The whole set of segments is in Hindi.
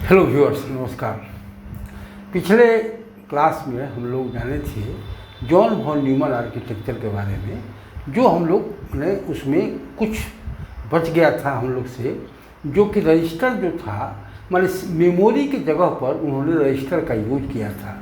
हेलो व्यूअर्स, नमस्कार। पिछले क्लास में हम लोग जाने थे जॉन वॉन न्यूमन आर्किटेक्चर के बारे में। जो हम लोग ने उसमें कुछ बच गया था हम लोग से, जो कि रजिस्टर जो था, माने मेमोरी की जगह पर उन्होंने रजिस्टर का यूज किया था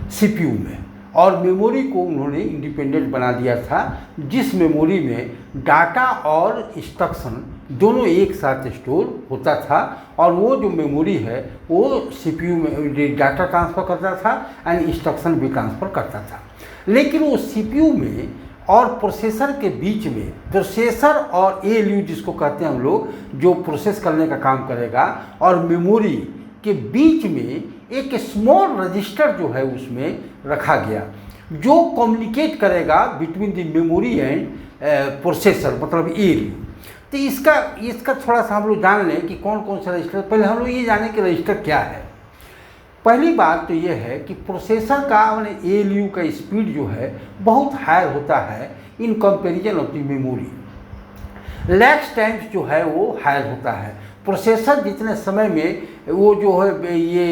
सीपीयू में, और मेमोरी को उन्होंने इंडिपेंडेंट बना दिया था, जिस मेमोरी में डाटा और इंस्ट्रक्शन दोनों एक साथ स्टोर होता था। और वो जो मेमोरी है वो सीपीयू में डाटा ट्रांसफ़र करता था एंड इंस्ट्रक्शन भी ट्रांसफ़र करता था। लेकिन वो सीपीयू में और प्रोसेसर के बीच में, प्रोसेसर और एएलयू जिसको कहते हैं हम लोग, जो प्रोसेस करने का काम करेगा, और मेमोरी के बीच में एक स्मॉल रजिस्टर जो है उसमें रखा गया, जो कम्युनिकेट करेगा between the memory and processor, मतलब एएलयू। तो इसका थोड़ा सा हम लोग जान लें कि कौन कौन सा रजिस्टर। पहले हम लोग ये जानें कि रजिस्टर क्या है। पहली बात तो ये है कि प्रोसेसर का माने एएलयू का स्पीड जो है बहुत हाई होता है in comparison of the memory. Lakhs times जो है वो हाई होता है। प्रोसेसर जितने समय में वो जो है ये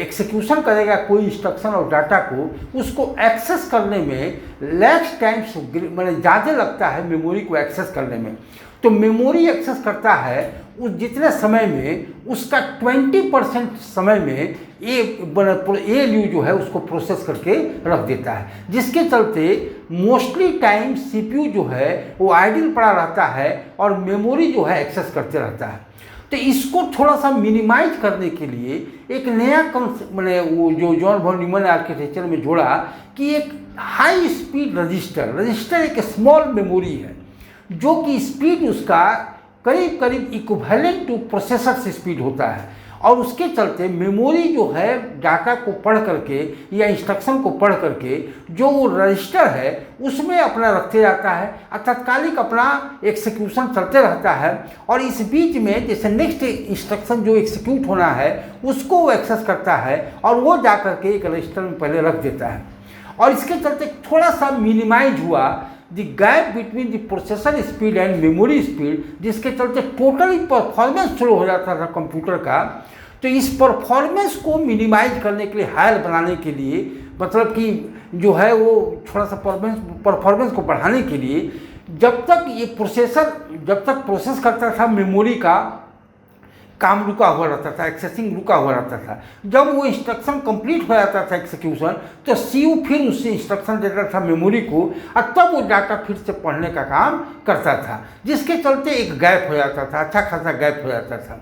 एक्सिक्यूशन करेगा कोई इंस्ट्रक्शन और डाटा को, उसको एक्सेस करने में लैक्स टाइम्स माने ज़्यादा लगता है मेमोरी को एक्सेस करने में। तो मेमोरी एक्सेस करता है उस जितने समय में, उसका 20% समय में एएलयू जो है उसको प्रोसेस करके रख देता है, जिसके चलते मोस्टली टाइम सीपीयू जो है वो आइडल पड़ा रहता है और मेमोरी जो है एक्सेस करते रहता है। तो इसको थोड़ा सा मिनिमाइज करने के लिए एक नया मैंने वो जो जॉन वॉन न्यूमन आर्किटेक्चर में जोड़ा कि एक हाई स्पीड रजिस्टर एक स्मॉल मेमोरी है, जो कि स्पीड उसका करीब करीब इक्विवेलेंट टू प्रोसेसर से स्पीड होता है। और उसके चलते मेमोरी जो है डाटा को पढ़ करके या इंस्ट्रक्शन को पढ़ करके जो वो रजिस्टर है उसमें अपना रखते जाता है, तत्कालिक अपना एग्जीक्यूशन चलते रहता है। और इस बीच में जैसे नेक्स्ट इंस्ट्रक्शन जो एग्जीक्यूट होना है उसको वो एक्सेस करता है और वो जा करके एक रजिस्टर में पहले रख देता है। और इसके चलते थोड़ा सा मिनिमाइज हुआ the gap between the processor speed and memory speed, जिसके चलते टोटली परफॉर्मेंस स्लो हो जाता था कंप्यूटर का। तो इस परफॉर्मेंस को मिनिमाइज करने के लिए, हायर बनाने के लिए, मतलब कि जो है वो थोड़ा सा परफॉर्मेंस को बढ़ाने के लिए, जब तक ये प्रोसेसर जब तक प्रोसेस करता था मेमोरी का काम रुका हुआ रहता था, एक्सेसिंग रुका हुआ रहता था। जब वो इंस्ट्रक्शन कंप्लीट हो जाता था एक्सिक्यूशन, तो सीयू फिर उससे इंस्ट्रक्शन देता था मेमोरी को, और तब वो डाटा फिर से पढ़ने का काम करता था, जिसके चलते एक गैप हो जाता था, अच्छा खासा गैप हो जाता था।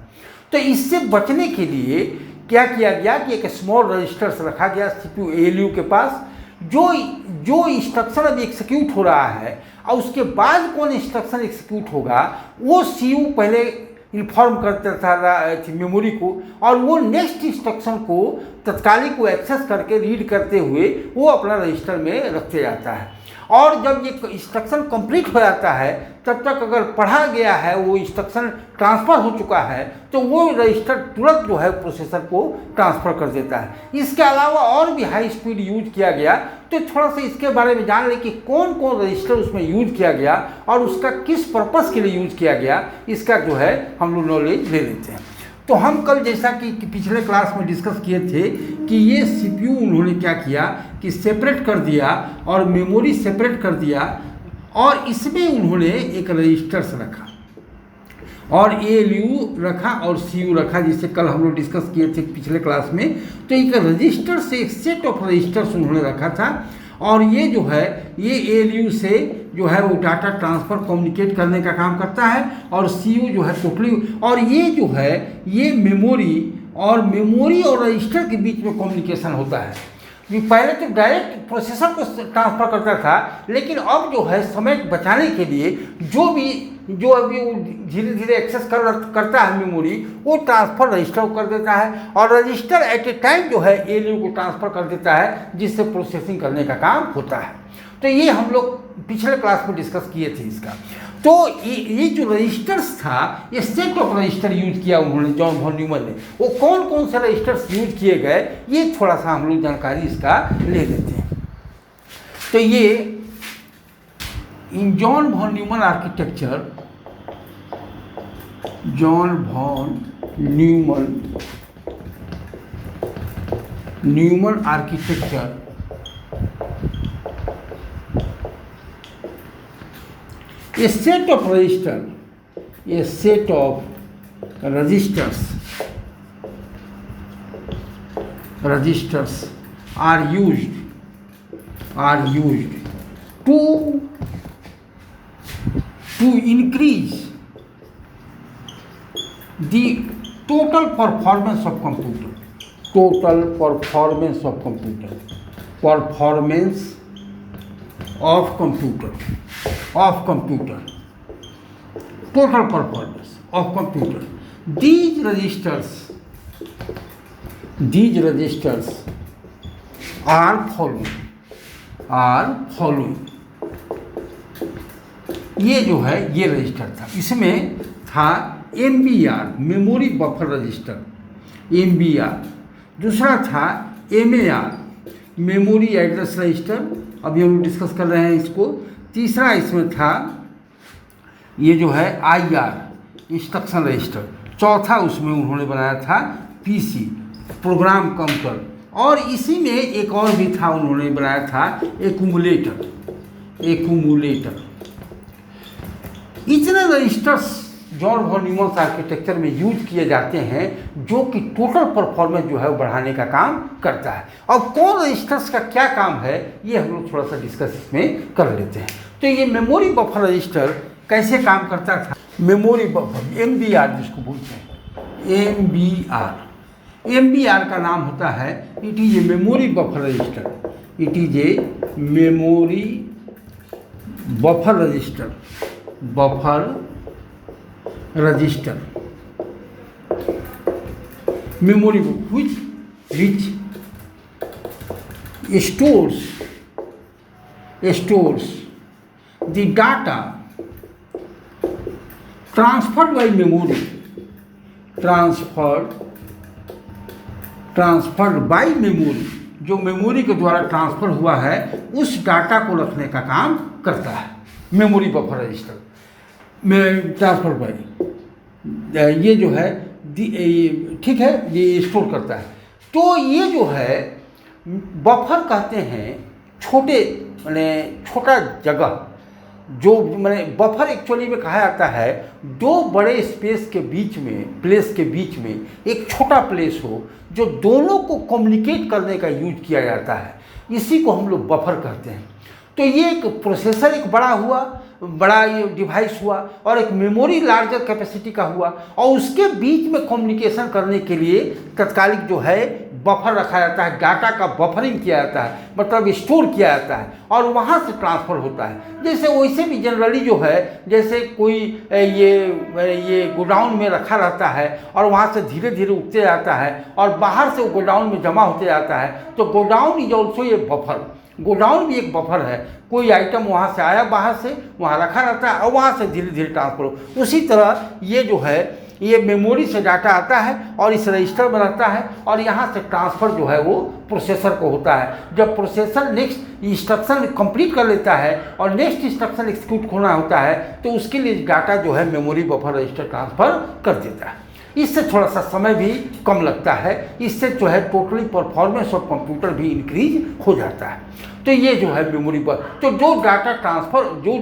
तो इससे बचने के लिए क्या किया गया कि एक स्मॉल रजिस्टर रखा गया सीपीयू एएलयू के पास, जो इंस्ट्रक्शन अभी एग्जीक्यूट हो रहा है और उसके बाद कौन इंस्ट्रक्शन एग्जीक्यूट होगा वो सीयू पहले इन्फॉर्म करता था मेमोरी को, और वो नेक्स्ट इंस्ट्रक्शन को तत्कालिक को एक्सेस करके रीड करते हुए वो अपना रजिस्टर में रखते जाता है। और जब ये इंस्ट्रक्शन कंप्लीट हो जाता है तब तक अगर पढ़ा गया है, वो इंस्ट्रक्शन ट्रांसफ़र हो चुका है, तो वो रजिस्टर तुरंत जो है प्रोसेसर को ट्रांसफ़र कर देता है। इसके अलावा और भी हाई स्पीड यूज किया गया। तो थोड़ा सा इसके बारे में जान लें कि कौन कौन रजिस्टर उसमें यूज किया गया और उसका किस पर्पज़ के लिए यूज किया गया, इसका जो है हम लोग नॉलेज ले लेते हैं। तो हम कल जैसा कि पिछले क्लास में डिस्कस किए थे कि ये सीपीयू उन्होंने क्या किया कि सेपरेट कर दिया और मेमोरी सेपरेट कर दिया, और इसमें उन्होंने एक रजिस्टर्स रखा और एएलयू रखा और सीयू रखा, जिसे कल हम लोग डिस्कस किए थे पिछले क्लास में। तो एक रजिस्टर से एक सेट ऑफ रजिस्टर्स उन्होंने रखा था, और ये जो है ये एएलयू से जो है वो डाटा ट्रांसफ़र कम्युनिकेट करने का काम करता है, और सीयू जो है टोटली, और ये जो है ये मेमोरी और रजिस्टर के बीच में कम्युनिकेशन होता है। पहले तो डायरेक्ट प्रोसेसर को ट्रांसफ़र करता था, लेकिन अब जो है समय बचाने के लिए जो अभी वो धीरे धीरे एक्सेस करता है मेमोरी, वो ट्रांसफ़र रजिस्टर को कर देता है, और रजिस्टर एट ए टाइम जो है एएलयू को ट्रांसफ़र कर देता है, जिससे प्रोसेसिंग करने का काम होता है। तो ये हम लोग पिछले क्लास में डिस्कस किए थे इसका। तो ये जो रजिस्टर्स था, ये सेट ऑफ रजिस्टर यूज किया उन्होंने, जॉन वॉन न्यूमन ने। वो कौन कौन से रजिस्टर्स यूज किए गए, ये थोड़ा सा हम लोग जानकारी इसका ले लेते हैं। तो ये इन John von Neumann architecture, John von Neumann Neumann architecture a set of registers are used to increase the total performance of computer. Total performance of computer. Performance of computer. Total performance of computer. These registers are following. ये जो है ये रजिस्टर था, इसमें था MBR memory buffer register, MBR। दूसरा था MAR मेमोरी एड्रेस रजिस्टर, अभी हम डिस्कस कर रहे हैं इसको। तीसरा इसमें था ये जो है IR इंस्ट्रक्शन रजिस्टर। चौथा उसमें उन्होंने बनाया था PC प्रोग्राम काउंटर, और इसी में एक और भी था, उन्होंने बनाया था एक्यूमुलेटर। इतने registers John von Neumann architecture में यूज किए जाते हैं जो कि टोटल परफॉर्मेंस जो है वो बढ़ाने का काम करता है। अब कौन रजिस्टर्स का क्या काम है ये हम लोग थोड़ा सा डिस्कस इसमें कर लेते हैं। तो ये मेमोरी बफर रजिस्टर कैसे काम करता था? मेमोरी बफर MBR जिसको बोलते हैं, MBR का नाम होता है it is a memory buffer register. It is a memory buffer register. Memory which stores the data transferred by memory, जो मेमोरी के द्वारा ट्रांसफर हुआ है उस डाटा को रखने का काम करता है मेमोरी बफर रजिस्टर में। ट्रांसफर बाय ये जो है ठीक है, ये स्टोर करता है। तो ये जो है बफर कहते हैं छोटा जगह, जो बफर एक्चुअली में कहा जाता है दो बड़े प्लेस के बीच में एक छोटा प्लेस हो जो दोनों को कम्युनिकेट करने का यूज किया जाता है, इसी को हम लोग बफर कहते हैं। तो ये एक प्रोसेसर एक बड़ा ये डिवाइस हुआ, और एक मेमोरी लार्जर कैपेसिटी का हुआ, और उसके बीच में कम्युनिकेशन करने के लिए तत्कालिक जो है बफर रखा जाता है, डाटा का बफरिंग किया जाता है, मतलब स्टोर किया जाता है और वहाँ से ट्रांसफ़र होता है। जैसे वैसे भी जनरली जो है जैसे कोई ये गोडाउन में रखा रहता है और वहाँ से धीरे धीरे उठते जाता है और बाहर से वो गोडाउन में जमा होते जाता है, तो गोडाउन इज ऑल्सो ये बफर। गोडाउन भी एक बफर है, कोई आइटम वहाँ से आया बाहर से, वहाँ रखा रहता है और वहाँ से धीरे धीरे ट्रांसफर हो। उसी तरह ये जो है ये मेमोरी से डाटा आता है और इस रजिस्टर में रहता है और यहाँ से ट्रांसफ़र जो है वो प्रोसेसर को होता है। जब प्रोसेसर नेक्स्ट इंस्ट्रक्शन कंप्लीट कर लेता है और नेक्स्ट इंस्ट्रक्शन एग्जीक्यूट होना होता है तो उसके लिए डाटा जो है मेमोरी बफर रजिस्टर ट्रांसफ़र कर देता है। इससे थोड़ा सा समय भी कम लगता है, इससे जो है टोटली परफॉर्मेंस ऑफ कंप्यूटर भी इंक्रीज हो जाता है। तो ये जो है मेमोरी बफर, तो जो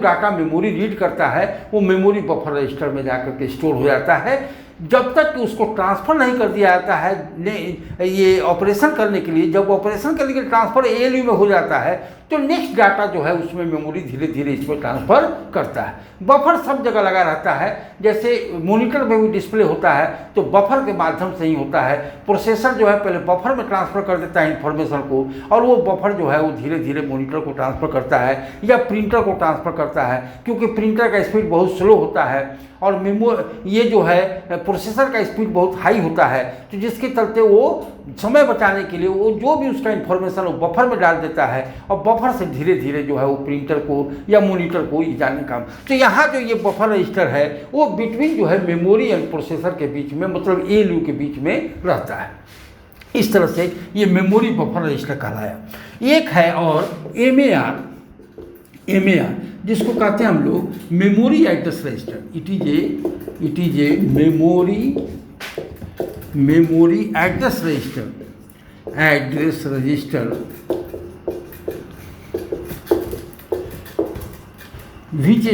डाटा मेमोरी रीड करता है वो मेमोरी बफर रजिस्टर में जाकर के स्टोर हो जाता है। जब तक कि उसको ट्रांसफ़र नहीं कर दिया जाता है ये ऑपरेशन करने के लिए, जब ऑपरेशन करने के लिए ट्रांसफ़र ALU में हो जाता है तो नेक्स्ट डाटा जो है उसमें मेमोरी धीरे धीरे इसमें ट्रांसफ़र करता है। बफर सब जगह लगा रहता है, जैसे मॉनिटर में भी डिस्प्ले होता है तो बफर के माध्यम से ही होता है। प्रोसेसर जो है पहले बफर में ट्रांसफ़र कर देता है इन्फॉर्मेशन को और वो बफर जो है वो धीरे धीरे मॉनिटर को ट्रांसफ़र करता है या प्रिंटर को ट्रांसफ़र करता है, क्योंकि प्रिंटर का स्पीड बहुत स्लो होता है और ये जो है प्रोसेसर का स्पीड बहुत हाई होता है, तो जिसके चलते वो समय बचाने के लिए वो जो भी उसका इन्फॉर्मेशन वो बफर में डाल देता है और बफर से धीरे धीरे जो है वो प्रिंटर को या मॉनिटर को जाने का। तो यहाँ जो ये बफर रजिस्टर है वो बिटवीन जो है मेमोरी एंड प्रोसेसर के बीच में, मतलब ALU के बीच में रहता है। इस तरह से ये मेमोरी बफर रजिस्टर कहलाया। एक है और MAR जिसको कहते हैं हम लोग memory address register. It is a memory address register. Address register which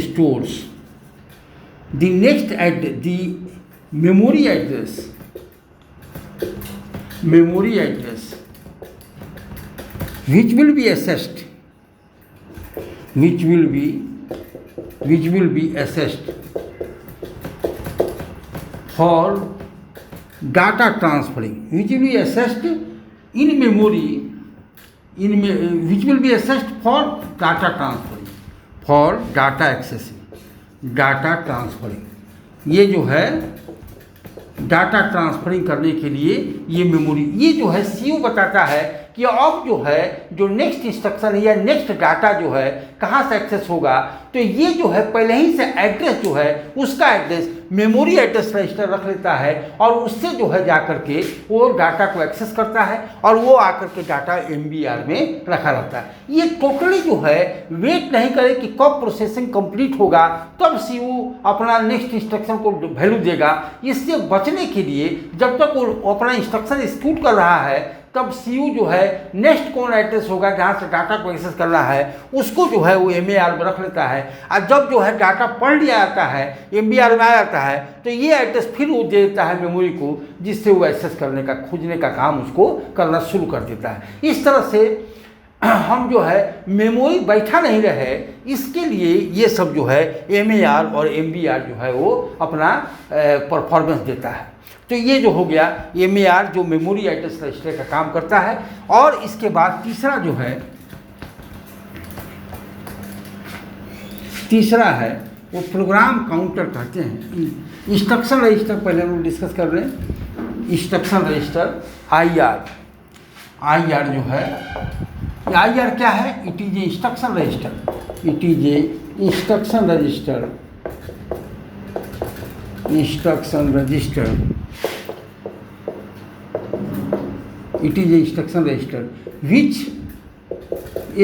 stores the next the memory address which will be assessed for data transferring, which will be assessed in memory which will be assessed for data transferring, for data accessing, data transferring। ये जो है डाटा ट्रांसफरिंग करने के लिए ये मेमोरी, ये जो है सीयू बताता है कि अब जो है जो नेक्स्ट इंस्ट्रक्शन है या नेक्स्ट डाटा जो है कहाँ से एक्सेस होगा। तो ये जो है पहले ही से एड्रेस जो है उसका एड्रेस मेमोरी एड्रेस रजिस्टर रख लेता है और उससे जो है जाकर के वो डाटा को एक्सेस करता है और वो आकर के डाटा MBR में रखा रहता है। ये टोटली जो है वेट नहीं करे कि कब प्रोसेसिंग कंप्लीट होगा तब सीयू अपना नेक्स्ट इंस्ट्रक्शन को वैल्यू देगा। इससे बचने के लिए जब तक वो अपना इंस्ट्रक्शन एग्जीक्यूट कर रहा है तब सीयू जो है नेक्स्ट कौन एड्रेस होगा जहाँ से डाटा को एक्सेस करना है उसको जो है वो MAR में रख लेता है। और जब जो है डाटा पढ़ लिया जाता है MBR में आ जाता है तो ये एड्रेस फिर वो दे देता है मेमोरी को, जिससे वो एक्सेस करने का खोजने का काम उसको करना शुरू कर देता है। इस तरह से हम जो है मेमोरी बैठा नहीं रहे इसके लिए ये सब जो है MAR और MBR जो है वो अपना परफॉर्मेंस देता है। तो ये जो हो गया MAR जो मेमोरी एड्रेस रजिस्टर का काम करता है। और इसके बाद तीसरा है वो प्रोग्राम काउंटर कहते हैं। इंस्ट्रक्शन रजिस्टर पहले हम लोग डिस्कस कर रहे हैं। इंस्ट्रक्शन रजिस्टर IR जो है, IR क्या है? It is a instruction register, it is a instruction register it is a instruction register which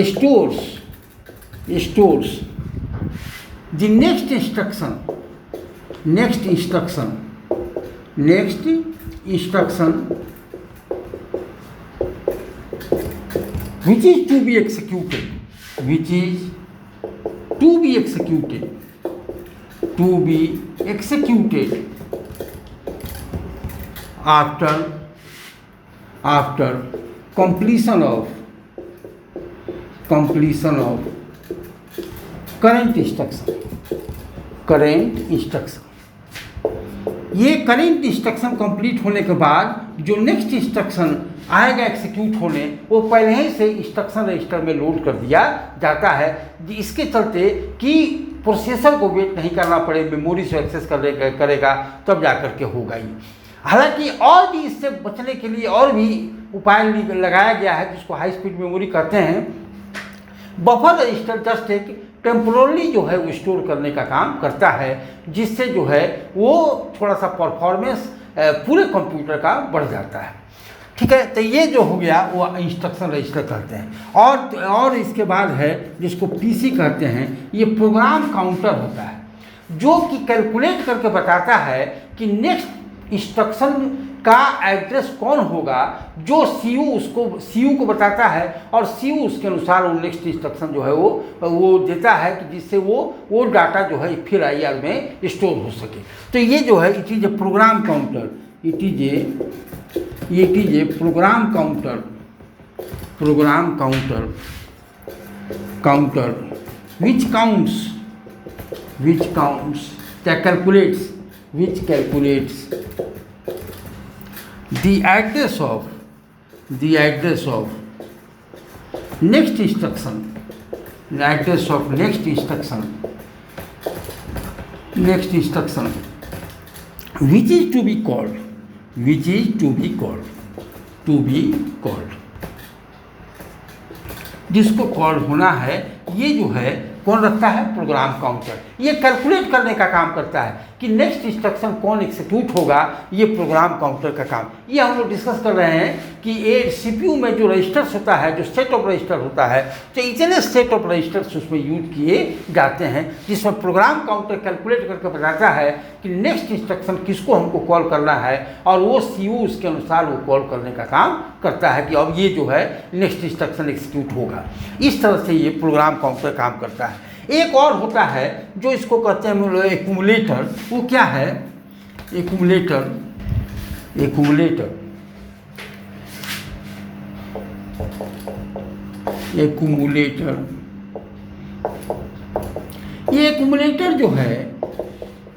stores the next instruction which is to be executed after completion of current instruction। ये करंट इंस्ट्रक्शन कंप्लीट होने के बाद जो नेक्स्ट इंस्ट्रक्शन आएगा एग्जीक्यूट होने वो पहले ही से इंस्ट्रक्शन रजिस्टर में लोड कर दिया जाता है। इसके चलते कि प्रोसेसर को वेट नहीं करना पड़े, मेमोरी से एक्सेस करेगा तब जाकर के होगा ही। हालांकि और भी इससे बचने के लिए और भी उपाय लगाया गया है जिसको हाई स्पीड मेमोरी कहते हैं। बफर रजिस्टर जस्ट एक टेम्पोरली जो है वो स्टोर करने का काम करता है, जिससे जो है वो थोड़ा सा परफॉर्मेंस पूरे कंप्यूटर का बढ़ जाता है। ठीक है, तो ये जो हो गया वो इंस्ट्रक्शन रजिस्टर कहते हैं। और इसके बाद है जिसको PC कहते हैं, ये प्रोग्राम काउंटर होता है जो कि कैलकुलेट करके बताता है कि नेक्स्ट इंस्ट्रक्शन का एड्रेस कौन होगा, जो सीयू को बताता है और सीयू उसके अनुसार वो नेक्स्ट इंस्ट्रक्शन जो है वो देता है कि जिससे वो डाटा जो है फिर IR में स्टोर हो सके। तो ये जो है it is a program counter, it is a program counter which calculates the address of next instruction, which is to be called, जिसको कॉल होना है। ये जो है कौन रखता है? Program counter. ये कैलकुलेट करने का काम करता है कि नेक्स्ट इंस्ट्रक्शन कौन एग्जीक्यूट होगा, ये प्रोग्राम काउंटर का काम। ये हम लोग डिस्कस कर रहे हैं कि ये सीपीयू में जो रजिस्टर्स होता है, जो सेट ऑफ रजिस्टर होता है, तो इतने सेट ऑफ रजिस्टर्स उसमें यूज किए जाते हैं जिसमें प्रोग्राम काउंटर कैलकुलेट करके बताता है कि नेक्स्ट इंस्ट्रक्शन किसको हमको कॉल करना है, और वो सीयू उसके अनुसार वो कॉल करने का काम करता है कि अब ये जो है नेक्स्ट इंस्ट्रक्शन एग्जीक्यूट होगा। इस तरह से ये प्रोग्राम काउंटर काम करता है। एक और होता है जो इसको कहते हैं हम लोग एक्यूमुलेटर। वो क्या है? एक्यूमुलेटर ये एक्यूमुलेटर जो है,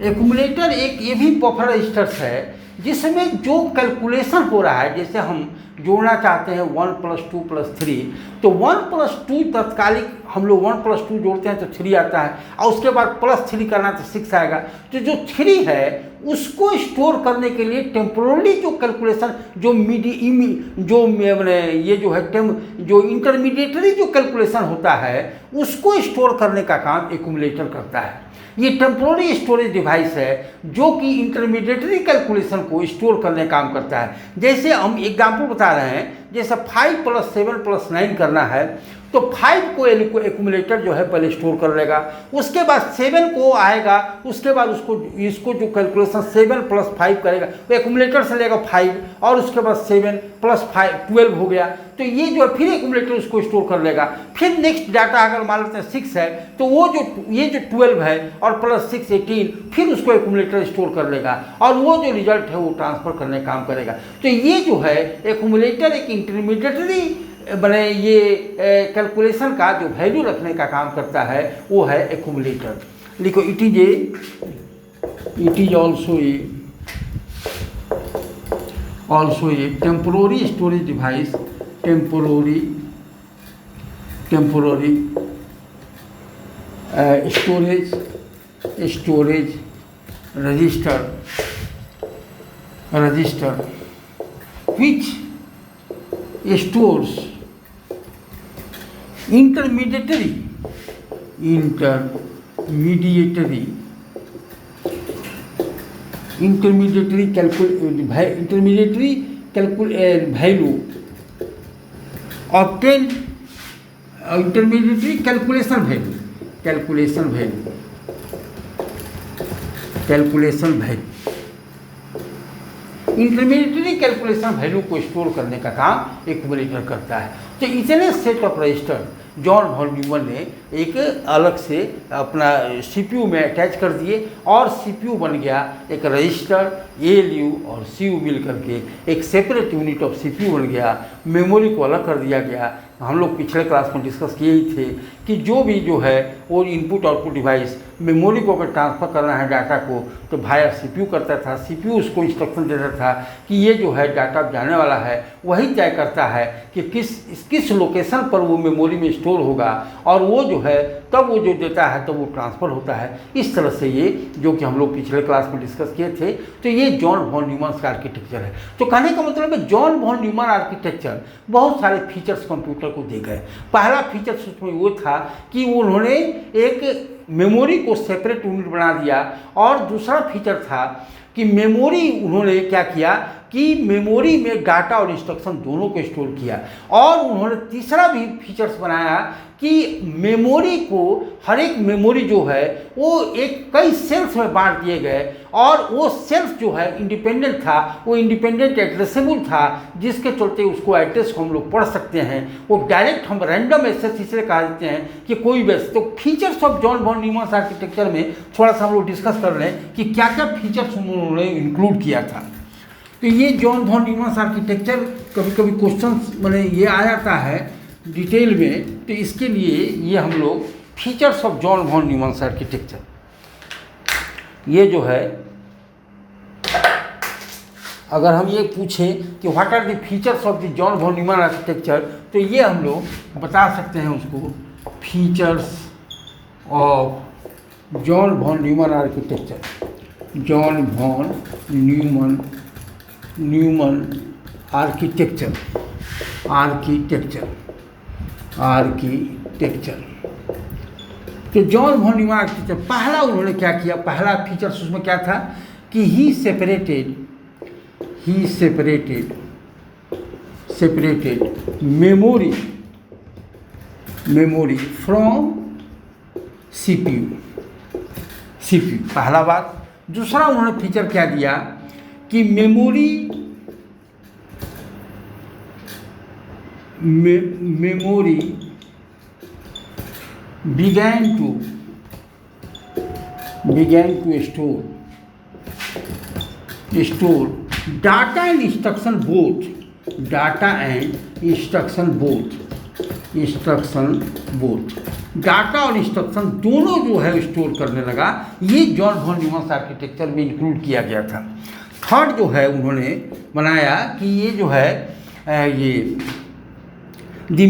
एक्यूमुलेटर एक ये भी बफर रजिस्टर्स है जिसमें जो कैलकुलेशन हो रहा है, जैसे हम जोड़ना चाहते हैं 1 + 2 + 3, तो 1 + 2 तत्कालिक हम लोग 1 + 2 जोड़ते हैं तो 3 आता है, और उसके बाद +3 करना तो 6 आएगा। तो जो 3 है उसको स्टोर करने के लिए टेम्पोरली जो कैलकुलेशन, जो ये जो है जो इंटरमीडिएटरी जो कैलकुलेशन होता है उसको स्टोर करने का काम एक्यूमुलेटर करता है। ये टेम्पोररी स्टोरेज डिवाइस है जो कि इंटरमीडिएटरी कैलकुलेशन को स्टोर करने का काम करता है। जैसे हम एग्जाम्पल बता रहे हैं, जैसे 5 + 7 + 9 करना है, तो 5 को एक्यूमुलेटर जो है पहले स्टोर कर लेगा, उसके बाद 7 को आएगा, उसके बाद इसको जो कैलकुलेशन 7 + 5 करेगा वो एक्यूमुलेटर से लेगा 5, और उसके बाद 7 + 5 12 हो गया। तो ये जो है फिर एक्यूमुलेटर उसको स्टोर कर लेगा। फिर नेक्स्ट डाटा अगर मान लेते हैं 6 है, तो वो ये जो 12 है और +6 18, फिर उसको एक्यूमुलेटर स्टोर कर लेगा, और वो जो रिजल्ट है वो ट्रांसफर करने का काम करेगा। तो ये जो है एक्यूमुलेटर एक इंटरमीडिएटरी बने ये कैलकुलेशन का जो वैल्यू रखने का काम करता है वो है एक्यूमुलेटर। लिखो, it is also a temporary storage device, temporary storage register which stores intermediary value obtained, intermediary calculation value intermediatory calculation value को स्टोर करने का काम एक्यूमुलेटर करता है। तो इतने set of register John von Neumann ने एक अलग से अपना सीपीयू में अटैच कर दिए, और सीपीयू बन गया एक रजिस्टर, एएलयू और सीयू मिल करके एक सेपरेट यूनिट ऑफ सीपीयू बन गया। मेमोरी को अलग कर दिया गया। हम लोग पिछले क्लास में डिस्कस किए ही थे कि जो भी जो है वो इनपुट आउटपुट डिवाइस मेमोरी को अगर ट्रांसफ़र करना है डाटा को, तो भाया सीपीयू करता था। सीपीयू उसको इंस्ट्रक्शन देता था कि ये जो है डाटा जाने वाला है, वही तय करता है कि किस लोकेशन पर वो मेमोरी में स्टोर होगा, और वो जो है तब वो जो देता है तो वो ट्रांसफ़र होता है। इस तरह से ये जो कि हम लोग पिछले क्लास में डिस्कस किए थे, तो ये जॉन वॉन न्यूमन का आर्किटेक्चर है। तो कहने का मतलब है जॉन वॉन न्यूमन आर्किटेक्चर बहुत सारे फीचर्स कंप्यूटर को दे गए। पहला फीचर उसमें वो था कि उन्होंने एक मेमोरी को सेपरेट यूनिट बना दिया, और दूसरा फीचर था कि मेमोरी उन्होंने क्या किया कि मेमोरी में डाटा और इंस्ट्रक्शन दोनों को स्टोर किया। और उन्होंने तीसरा भी फीचर्स बनाया कि मेमोरी को, हर एक मेमोरी जो है वो एक कई सेल्स में बांट दिए गए, और वो सेल्स जो है इंडिपेंडेंट था, वो इंडिपेंडेंट एड्रेसेबल था, जिसके चलते उसको एड्रेस को हम लोग पढ़ सकते हैं। वो डायरेक्ट हम रैंडम एक्सेस इसलिए कहा देते हैं कि कोई भी। तो features of John von Neumann architecture में थोड़ा सा हम लोग डिस्कस कर रहे हैं कि क्या क्या फीचर्स उन्होंने इंक्लूड किया था। तो ये जॉन वॉन न्यूमन आर्किटेक्चर कभी कभी क्वेश्चन मैंने ये आ जाता है डिटेल में, तो इसके लिए ये हम लोग features of John von Neumann architecture, ये जो है अगर हम ये पूछें कि what are the features of the John von Neumann architecture, तो ये हम लोग बता सकते हैं उसको features of John von Neumann architecture. John von Neumann architecture तो जॉन वॉन न्यूमैन आर्किटेक्चर पहला उन्होंने क्या किया, पहला फीचर्स उसमें क्या था कि ही सेपरेटेड मेमोरी फ्रॉम सीपीयू पहला बात। दूसरा उन्होंने फीचर क्या दिया कि memory began to store data and instruction both data और इंस्ट्रक्शन दोनों जो है स्टोर करने लगा। ये जॉन वॉन न्यूमैन आर्किटेक्चर में इंक्लूड किया गया था। थर्ड जो है उन्होंने बनाया कि ये जो है ये the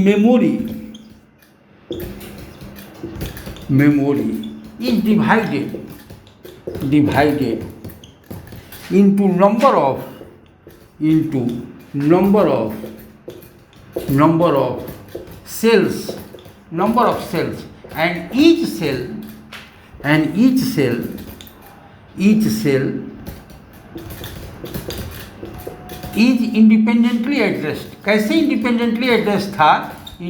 memory is divided into number of cells and each cell is independently addressed। कैसे इंडिपेंडेंटली एड्रेस था, ये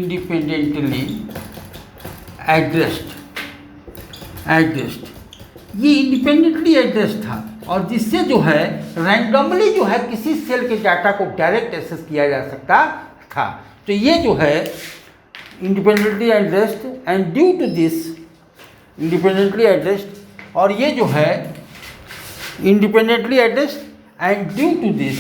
इंडिपेंडेंटली एड्रेस था और जिससे जो है रैंडमली जो है किसी सेल के डाटा को डायरेक्ट एक्सेस किया जा सकता था। तो ये जो है independently addressed and due to this independently addressed, और ये जो है independently addressed and due to this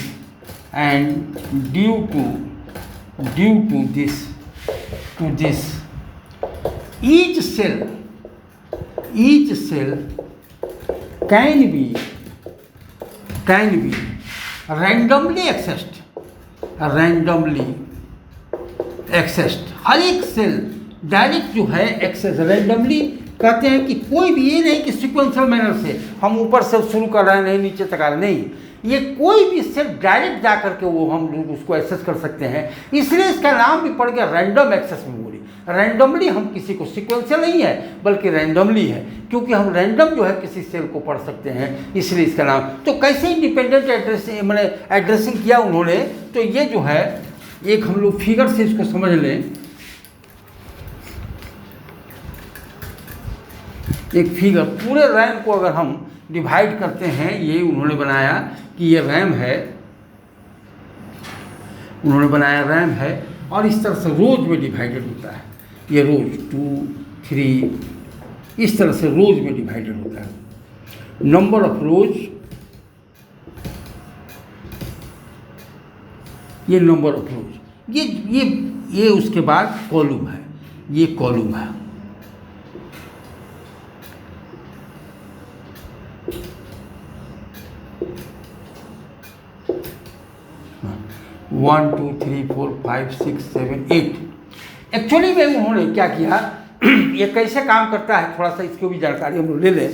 each cell can be randomly accessed। हर एक सेल डायरेक्ट जो है एक्सेस रैंडमली कहते हैं कि कोई भी ये नहीं कि सिक्वेंशियल मैनर से हम ऊपर से शुरू कर रहे हैं नहीं नीचे तक आ रहे, नहीं, ये कोई भी सेल डायरेक्ट जा करके वो हम लोग उसको एक्सेस कर सकते हैं। इसलिए इसका नाम भी पड़ गया रैंडम एक्सेस मेमोरी। रैंडमली हम किसी को सिक्वेंशियल नहीं है बल्कि रैंडमली है, क्योंकि हम रैंडम जो है किसी सेल को पढ़ सकते हैं, इसलिए इसका नाम। तो कैसे इंडिपेंडेंट एड्रेसिंग किया उन्होंने, तो ये जो है एक हम लोग फिगर से इसको समझ लें। एक फिगर पूरे रैम को अगर हम डिवाइड करते हैं, ये उन्होंने बनाया कि ये रैम है, उन्होंने बनाया रैम है और इस तरह से रोज में डिवाइडेड होता है। ये रोज 2, 3 इस तरह से रोज में डिवाइडेड होता है। नंबर ऑफ रोज, ये नंबर ऑफ रोज, ये उसके बाद कॉलम है, ये कॉलम है। वन 2 3 4 5 6 7 8 एक्चुअली में उन्होंने क्या किया, ये कैसे काम करता है थोड़ा सा इसकी भी जानकारी हम लोग ले लें।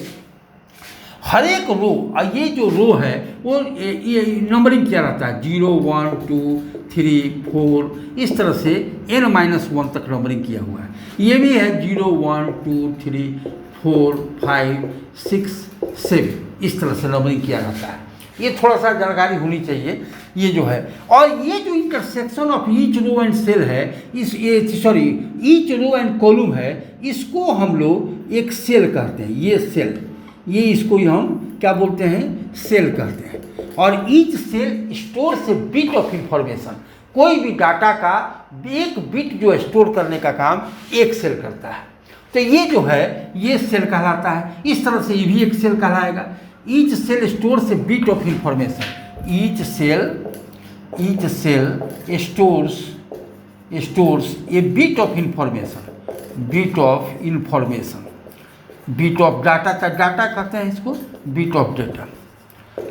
हर एक रो, ये जो रो है वो ये नंबरिंग किया रहता है 0 1 2 3 4 इस तरह से n-1 तक नंबरिंग किया हुआ है। ये भी है 0 1 2 3 4 5 6 7 इस तरह से नंबरिंग किया रहता है। ये थोड़ा सा जानकारी होनी चाहिए। ये जो है और ये जो intersection of each row and cell है, ईच रो एंड कॉलम है, इसको हम लोग एक सेल कहते हैं। ये सेल, ये इसको हम क्या बोलते हैं, सेल कहते हैं। और ईच सेल स्टोर से बिट ऑफ इंफॉर्मेशन, कोई भी डाटा का एक बिट जो स्टोर करने का काम एक सेल करता है। तो ये जो है ये सेल कहलाता है। इस तरह से ये भी एक सेल कहलाएगा। ईच सेल स्टोर से bit of information, each cell stores a bit of information, bit of data का डाटा कहते हैं इसको, बिट ऑफ डाटा।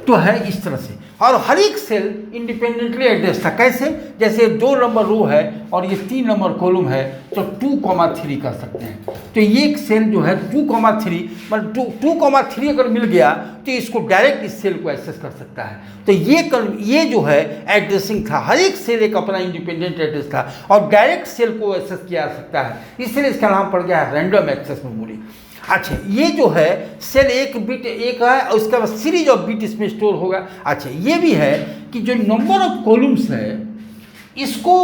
तो है इस तरह से। और हर एक सेल इंडिपेंडेंटली एड्रेस था। कैसे? जैसे 2 नंबर रो है और ये 3 नंबर कॉलम है, तो 2,3 कर सकते हैं। तो ये एक सेल जो है 2,3 मतलब 2,3 अगर मिल गया तो इसको डायरेक्ट इस सेल को एक्सेस कर सकता है। तो ये जो है एड्रेसिंग था, हर एक सेल एक अपना इंडिपेंडेंट एड्रेस था और डायरेक्ट सेल को एक्सेस किया जा सकता है, इसलिए इसका नाम पड़ गया है रैंडम एक्सेस मेमोरी। अच्छा, ये जो है सेल एक बिट एक है और उसके बाद सीरीज ऑफ बिट इसमें स्टोर होगा। अच्छा, ये भी है कि जो नंबर ऑफ कॉलम्स है इसको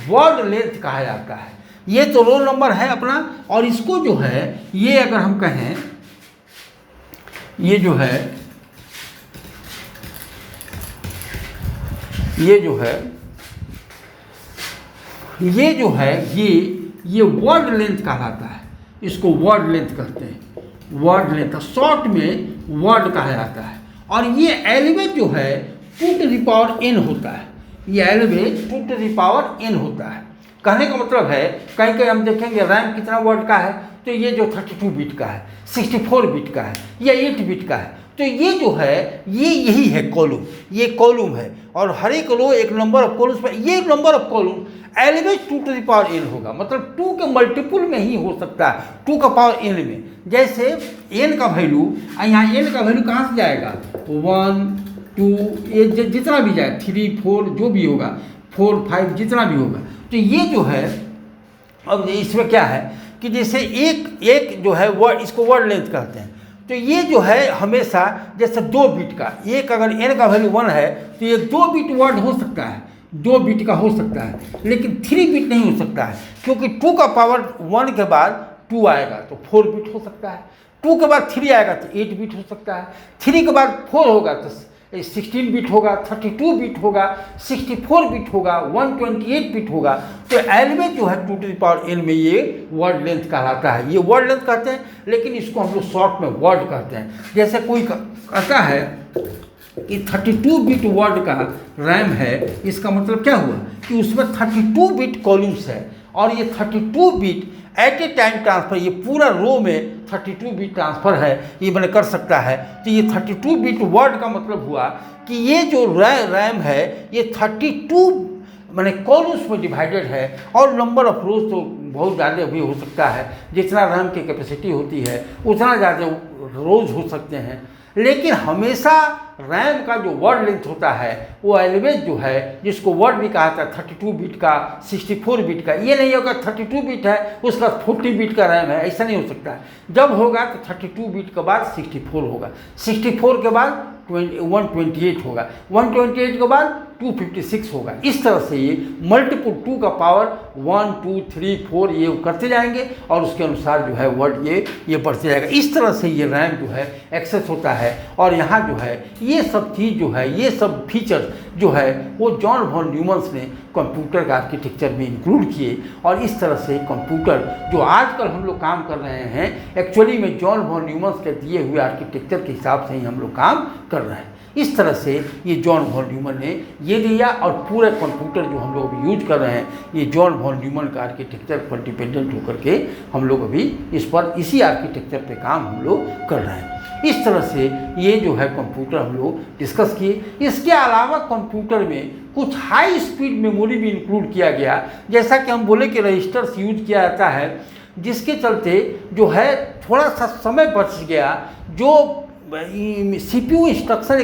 वर्ड लेंथ कहा जाता है। ये तो रोल नंबर है अपना, और इसको जो है ये अगर हम कहें ये जो है ये वर्ड लेंथ कहलाता है। इसको वर्ड लेंथ कहते हैं, वर्ड लेंथ शॉर्ट में वर्ड कहा जाता है। और ये एलिमेंट जो है 2 to the power n होता है। ये element 2 to the power n होता है। कहने का मतलब है कहीं कहीं हम देखेंगे रैम कितना वर्ड का है, तो ये जो 32 बिट का है, 64 बिट का है या 8 बिट का है, तो ये जो है यही है कॉलम, ये कॉलम है। और हर एक रो एक नंबर ऑफ कॉलम्स पर, ये number of column element 2 to the power n होगा, मतलब 2 के मल्टीपुल में ही हो सकता है, 2 का पावर n में। जैसे n का वैल्यू, यहाँ n का वैल्यू कहाँ से जाएगा, 1 2 ये जितना भी जाए, 3 4 जो भी होगा, 4 5 जितना भी होगा। तो ये जो है अब इसमें क्या है कि जैसे एक जो है वर्ड, इसको वर्ड लेंथ कहते हैं। तो ये जो है हमेशा जैसे 2 बिट का, एक अगर n का वैल्यू 1 है तो ये 2 बिट वर्ड हो सकता है, 2 बिट का हो सकता है, लेकिन 3 बिट नहीं हो सकता है, क्योंकि 2 का पावर 1 के बाद 2 आएगा तो 4 बिट हो सकता है, 2 के बाद 3 आएगा तो 8 बिट हो सकता है, 3 के बाद 4 होगा तो 16 बिट होगा, 32 बिट होगा, 64 बिट होगा, 128 बिट होगा। तो एलिमेंट जो है 2 to the power n में ये वर्ड लेंथ कहलाता है। ये वर्ड लेंथ कहते हैं, लेकिन इसको हम लोग शॉर्ट में वर्ड कहते हैं। जैसे कोई कहता है कि 32 बिट वर्ड का रैम है, इसका मतलब क्या हुआ कि उसमें 32 बिट कॉलम्स है, और ये 32 bit at a time transfer, ये पूरा रो में 32 बिट ट्रांसफ़र है, ये मैंने कर सकता है। तो ये 32 बिट वर्ड का मतलब हुआ कि ये जो रैम है ये 32 मैंने कॉलम्स में डिवाइडेड है, और नंबर ऑफ रोज तो बहुत ज़्यादा भी हो सकता है, जितना रैम की कैपेसिटी होती है उतना ज़्यादा रोज हो सकते हैं। लेकिन हमेशा रैम का जो वर्ड लेंथ होता है वो एलिमेंट जो है, जिसको वर्ड भी कहा था 32 बिट का, 64 बिट का, ये नहीं होगा 32 बिट है उसका 40 बिट का रैम है, ऐसा नहीं हो सकता है। जब होगा तो 32 बिट के बाद 64 होगा, 64 के बाद 128 होगा, 128 के बाद 256 होगा। इस तरह से ये मल्टीपुल 2 का पावर 1 2 3 4 ये करते जाएंगे, और उसके अनुसार जो है वर्ड ये बढ़ते जाएगा। इस तरह से ये रैम जो है एक्सेस होता है। और यहाँ जो है ये सब चीज़ जो है, ये सब फीचर्स जो है वो जॉन वॉन न्यूमन ने कंप्यूटर का आर्किटेक्चर में इंक्लूड किए, और इस तरह से कंप्यूटर जो आजकल हम लोग काम कर रहे हैं एक्चुअली में जॉन वॉन न्यूमन के दिए हुए आर्किटेक्चर के हिसाब से ही हम लोग काम कर रहे हैं। इस तरह से ये जॉन वॉन न्यूमन ने ये दिया, और पूरे कंप्यूटर जो हम लोग अभी यूज कर रहे हैं ये जॉन वॉन न्यूमन का आर्किटेक्चर पर डिपेंडेंट होकर के हम लोग अभी इसी आर्किटेक्चर पे काम हम लोग कर रहे हैं। इस तरह से ये जो है कंप्यूटर हम लोग डिस्कस किए। इसके अलावा कंप्यूटर में कुछ हाई स्पीड मेमोरी भी इंक्लूड किया गया, जैसा कि हम बोले कि रजिस्टर्स यूज किया जाता है, जिसके चलते जो है थोड़ा सा समय बच गया। जो CPU इंस्ट्रक्शन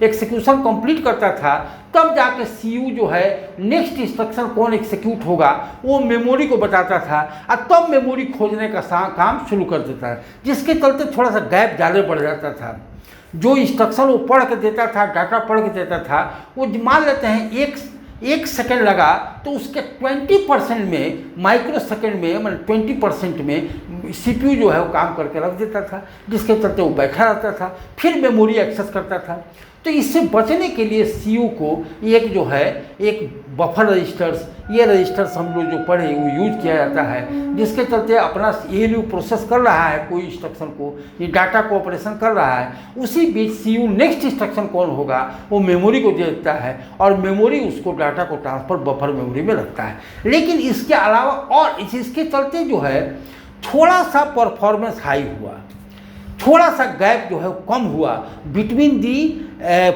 एक्सिक्यूशन कंप्लीट करता था, तब जाके CPU जो है नेक्स्ट इंस्ट्रक्शन कौन एक्सिक्यूट होगा वो मेमोरी को बताता था, और तब मेमोरी खोजने का काम शुरू कर देता है, जिसके चलते थोड़ा सा गैप ज़्यादा बढ़ जाता था। जो इंस्ट्रक्शन वो पढ़ के देता था, डाटा पढ़ के देता था, वो मान लेते हैं एक सेकंड लगा तो उसके 20% में, माइक्रो सेकंड में, मतलब 20% में CPU जो है वो काम करके रख देता था, जिसके चलते वो बैठा रहता था, फिर मेमोरी एक्सेस करता था। तो इससे बचने के लिए CPU को एक जो है एक बफर रजिस्टर्स, ये रजिस्टर्स हम लोग जो पढ़े वो यूज किया जाता है, जिसके चलते अपना ALU प्रोसेस कर रहा है कोई इंस्ट्रक्शन को, ये डाटा को ऑपरेशन कर रहा है, उसी बीच CPU नेक्स्ट इंस्ट्रक्शन कौन होगा वो मेमोरी को दे देता है, और मेमोरी उसको डाटा को ट्रांसफर बफर मेमोरी में रखता है। लेकिन इसके अलावा और इसके चलते जो है थोड़ा सा परफॉर्मेंस हाई हुआ। थोड़ा सा गैप जो है वो कम हुआ between the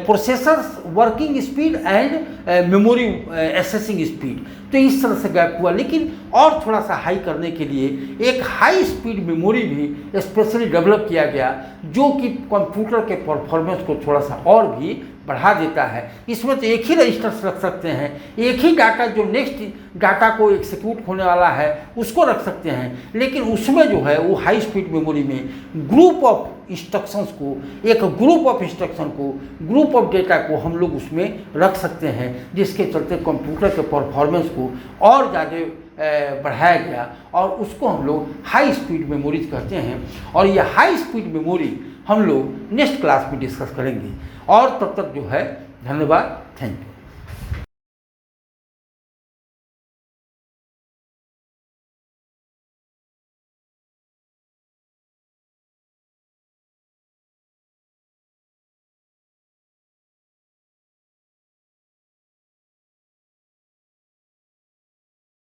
processors working speed and memory assessing speed. तो इस तरह से गैप हुआ, लेकिन और थोड़ा सा हाई करने के लिए एक हाई स्पीड मेमोरी भी स्पेशली डेवलप किया गया, जो कि कंप्यूटर के परफॉर्मेंस को थोड़ा सा और भी बढ़ा देता है। इसमें तो एक ही रजिस्टर्स रख सकते हैं, एक ही डाटा जो नेक्स्ट डाटा को एग्जीक्यूट होने वाला है उसको रख सकते हैं, लेकिन उसमें जो है वो हाई स्पीड मेमोरी में ग्रुप ऑफ इंस्ट्रक्शंस को, एक ग्रुप ऑफ इंस्ट्रक्शन को, ग्रुप ऑफ डेटा को हम लोग उसमें रख सकते हैं, जिसके चलते कंप्यूटर के परफॉर्मेंस को और ज़्यादा बढ़ाया गया और उसको हम लोग हाई स्पीड मेमोरीज कहते हैं। और ये हाई स्पीड मेमोरी हम लोग नेक्स्ट क्लास में डिस्कस करेंगे। और तब तक जो है धन्यवाद, थैंक यू।